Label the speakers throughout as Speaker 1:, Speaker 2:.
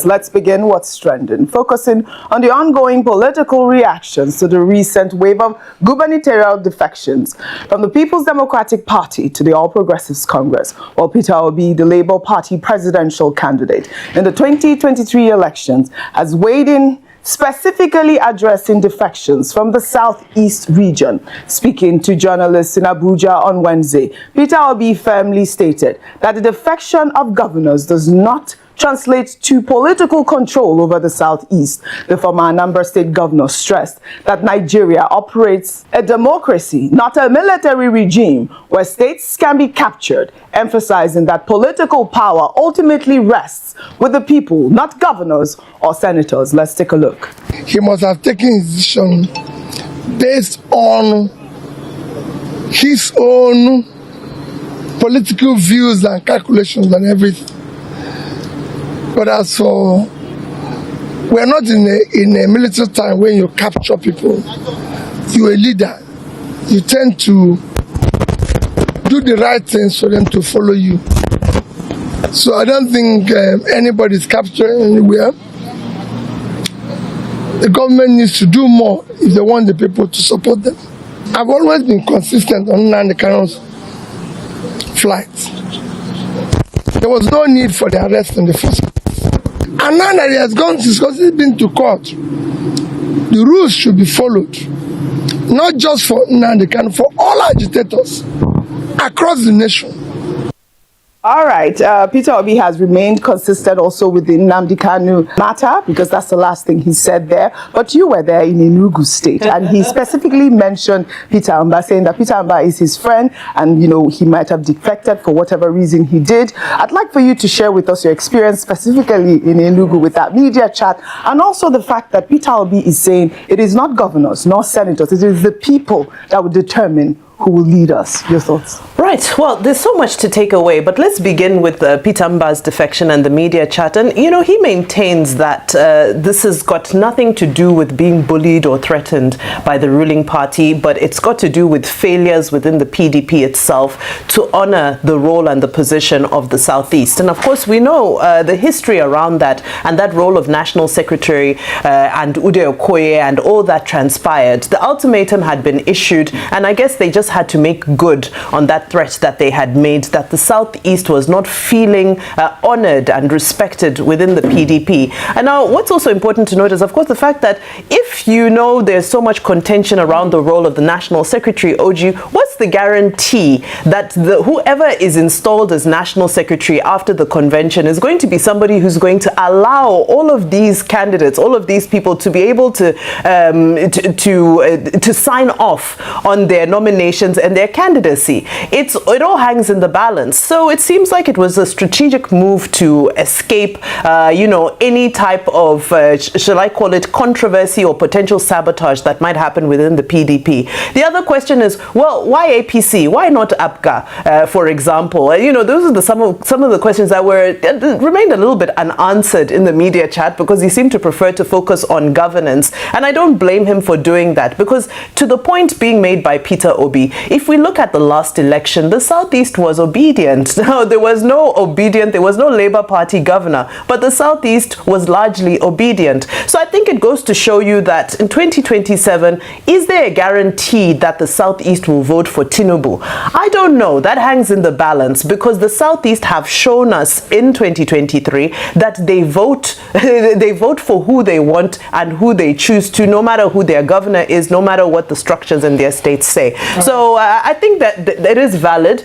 Speaker 1: Let's begin what's trending, focusing on the ongoing political reactions to the recent wave of gubernatorial defections from the People's Democratic Party to the All Progressives Congress, while Peter Obi, the Labour Party presidential candidate in the 2023 elections, has weighed in, specifically addressing defections from the Southeast region. Speaking to journalists in Abuja on Wednesday, Peter Obi firmly stated that the defection of governors does not translate to political control over the Southeast. The former Anambra State governor stressed that Nigeria operates a democracy, not a military regime, where states can be captured, emphasizing that political power ultimately rests with the people, not governors or senators. Let's take a look.
Speaker 2: He must have taken his decision based on his own political views and calculations and everything. But as for, we're not in a military time when you capture people. You're a leader. You tend to do the right things for them to follow you. So I don't think anybody's capturing anywhere. The government needs to do more if they want the people to support them. I've always been consistent on Nnamdi Kanu's flight. There was no need for the arrest in the first place. And now that he has gone, he's been to court, the rules should be followed. Not just for Nnamdi Kanu, for all agitators across the nation.
Speaker 1: All right, Peter Obi has remained consistent also with the Nnamdi Kanu matter, because that's the last thing he said there. But you were there in Enugu State, and he specifically mentioned Peter Amba, saying that Peter Amba is his friend, and he might have defected for whatever reason he did. I'd like for you to share with us your experience specifically in Enugu with that media chat, and also the fact that Peter Obi is saying it is not governors, nor senators, it is the people that will determine who will lead us. Your thoughts?
Speaker 3: Right. Well, there's so much to take away, but let's begin with Peter Amba's defection and the media chat. And, he maintains that this has got nothing to do with being bullied or threatened by the ruling party, but it's got to do with failures within the PDP itself to honor the role and the position of the Southeast. And of course, we know the history around that and that role of National Secretary and Ude Okoye and all that transpired. The ultimatum had been issued, and I guess they just had to make good on that threat that they had made, that the Southeast was not feeling honored and respected within the PDP. And now what's also important to note is, of course, the fact that if there's so much contention around the role of the National Secretary, OG, what's the guarantee that whoever is installed as National Secretary after the convention is going to be somebody who's going to allow all of these candidates, all of these people to be able to sign off on their nominations and their candidacy? It all hangs in the balance. So it seems like it was a strategic move to escape, any type of, shall I call it, controversy or potential sabotage that might happen within the PDP. The other question is, well, why APC? Why not APGA, for example? Those are some of the questions that remained a little bit unanswered in the media chat, because he seemed to prefer to focus on governance. And I don't blame him for doing that, because to the point being made by Peter Obi, if we look at the last election, the Southeast was obedient. Now, there was no Labour Party governor, but the Southeast was largely obedient. So I think it goes to show you that in 2027, is there a guarantee that the Southeast will vote for Tinubu? I don't know. That hangs in the balance, because the Southeast have shown us in 2023 that they vote for who they want and who they choose to, no matter who their governor is, no matter what the structures in their states say. So I think that it is valid.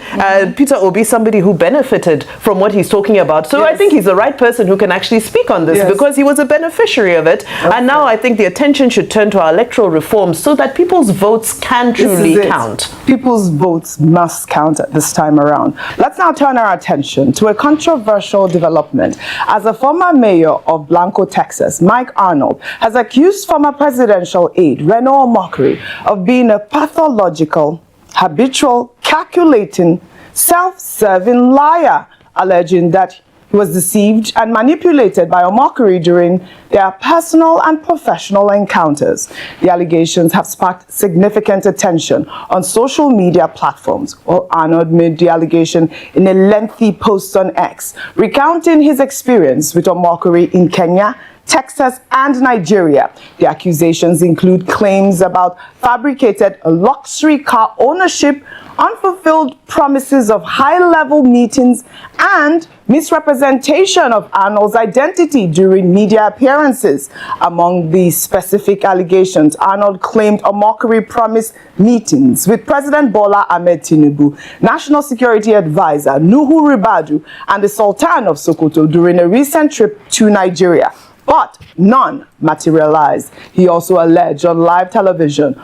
Speaker 3: Peter Obi, somebody who benefited from what he's talking about. So I think he's the right person who can actually speak on this, because he was a beneficiary of it. Okay. And now I think the attention should turn to our electoral reforms so that people's votes can truly count.
Speaker 1: People's votes must count at this time around. Let's now turn our attention to a controversial development, as a former mayor of Blanco, Texas, Mike Arnold, has accused former presidential aide Reno Omokri of being a pathological, habitual, calculating, self-serving liar, alleging that he was deceived and manipulated by Omokri during their personal and professional encounters. The allegations have sparked significant attention on social media platforms. Well, Arnold made the allegation in a lengthy post on X, recounting his experience with a mockery in Kenya, Texas, and Nigeria. The accusations include claims about fabricated luxury car ownership, unfulfilled promises of high-level meetings, and misrepresentation of Arnold's identity during media appearances. Among the specific allegations, Arnold claimed a mockery promised meetings with President Bola Ahmed Tinubu, National Security Advisor Nuhu Ribadu, and the Sultan of Sokoto during a recent trip to Nigeria, but none materialized. He also alleged on live television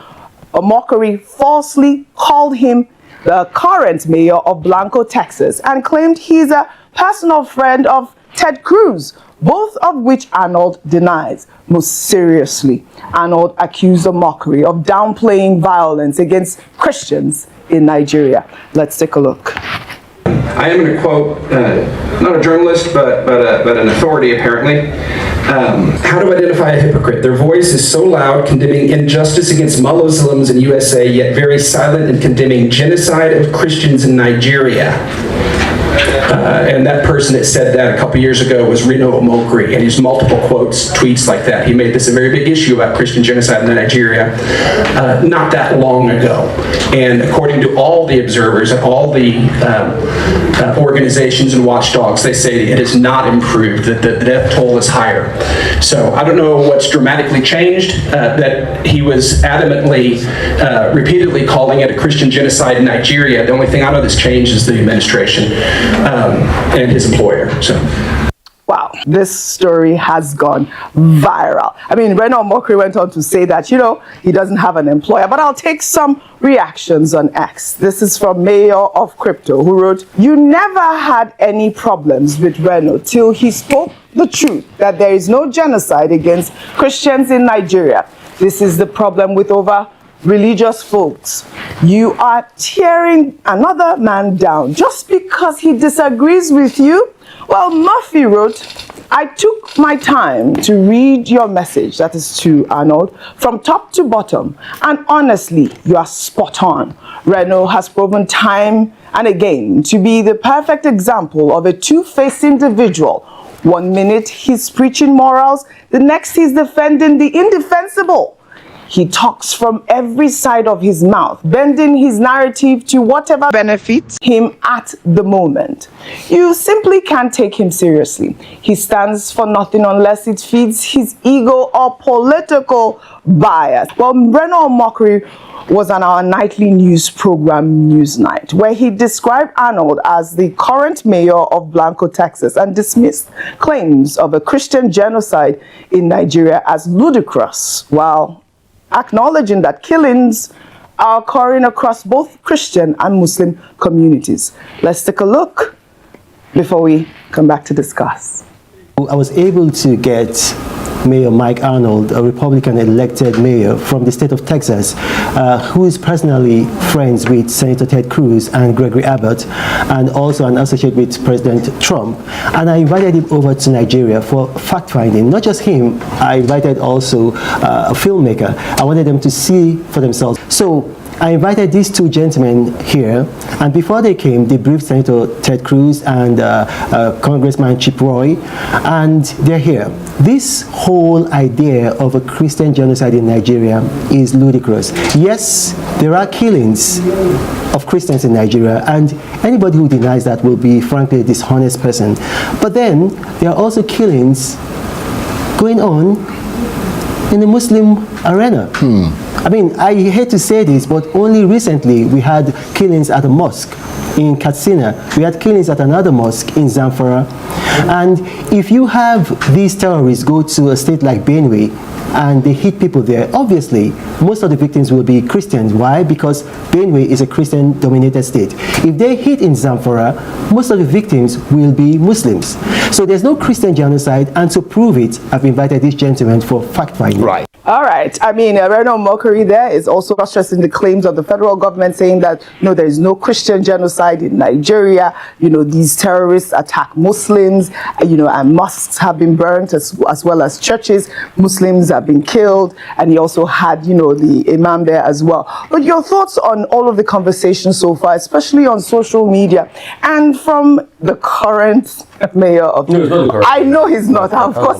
Speaker 1: a mockery falsely called him the current mayor of Blanco, Texas, and claimed he's a personal friend of Ted Cruz, both of which Arnold denies. Most seriously, Arnold accused the mockery of downplaying violence against Christians in Nigeria. Let's take a look.
Speaker 4: I am going to quote, not a journalist, but an authority apparently. How to identify a hypocrite. Their voice is so loud, condemning injustice against Muslims in USA, yet very silent in condemning genocide of Christians in Nigeria. And that person that said that a couple years ago was Reno Omokri, and he's multiple quotes, tweets like that. He made this a very big issue about Christian genocide in Nigeria not that long ago. And according to all the observers and all the organizations and watchdogs, they say it has not improved, that the death toll is higher. So I don't know what's dramatically changed, that he was adamantly, repeatedly calling it a Christian genocide in Nigeria. The only thing I know that's changed is the administration and his employer. So.
Speaker 1: Wow, this story has gone viral. I mean, Reno Omokri went on to say that, he doesn't have an employer, but I'll take some reactions on X. This is from Mayor of Crypto, who wrote, "You never had any problems with Reno till he spoke the truth that there is no genocide against Christians in Nigeria. This is the problem with over religious folks. You are tearing another man down just because he disagrees with you." Well, Murphy wrote, "I took my time to read your message," that is to Arnold, "from top to bottom, and honestly, you are spot on. Reno has proven time and again to be the perfect example of a two-faced individual. One minute he's preaching morals, the next he's defending the indefensible. He talks from every side of his mouth, bending his narrative to whatever benefits him at the moment. You simply can't take him seriously. He stands for nothing unless it feeds his ego or political bias." Well, Reno Omokri was on our nightly news program Newsnight, where he described Arnold as the current mayor of Blanco, Texas, and dismissed claims of a Christian genocide in Nigeria as ludicrous, while acknowledging that killings are occurring across both Christian and Muslim communities. Let's take a look before we come back to discuss.
Speaker 5: I was able to get Mayor Mike Arnold, a Republican elected mayor from the state of Texas, who is personally friends with Senator Ted Cruz and Gregory Abbott, and also an associate with President Trump. And I invited him over to Nigeria for fact-finding. Not just him, I invited also a filmmaker. I wanted them to see for themselves. So I invited these two gentlemen here, and before they came, they briefed Senator Ted Cruz and Congressman Chip Roy, and they're here. This whole idea of a Christian genocide in Nigeria is ludicrous. Yes, there are killings of Christians in Nigeria, and anybody who denies that will be, frankly, a dishonest person. But then, there are also killings going on in the Muslim arena. I mean, I hate to say this, but only recently we had killings at a mosque in Katsina. We had killings at another mosque in Zamfara. And if you have these terrorists go to a state like Benue and they hit people there, obviously most of the victims will be Christians. Why? Because Benue is a Christian-dominated state. If they hit in Zamfara, most of the victims will be Muslims. So there's no Christian genocide, and to prove it, I've invited this gentleman for fact-finding.
Speaker 3: Right.
Speaker 1: All right. I mean, Reno Mokari there is also stressing the claims of the federal government, saying that, there is no Christian genocide in Nigeria. These terrorists attack Muslims, and mosques have been burnt as well as churches. Muslims have been killed. And he also had, the imam there as well. But your thoughts on all of the conversations so far, especially on social media and from the current mayor of...
Speaker 6: No, he's not the current.
Speaker 1: I know he's not, of course.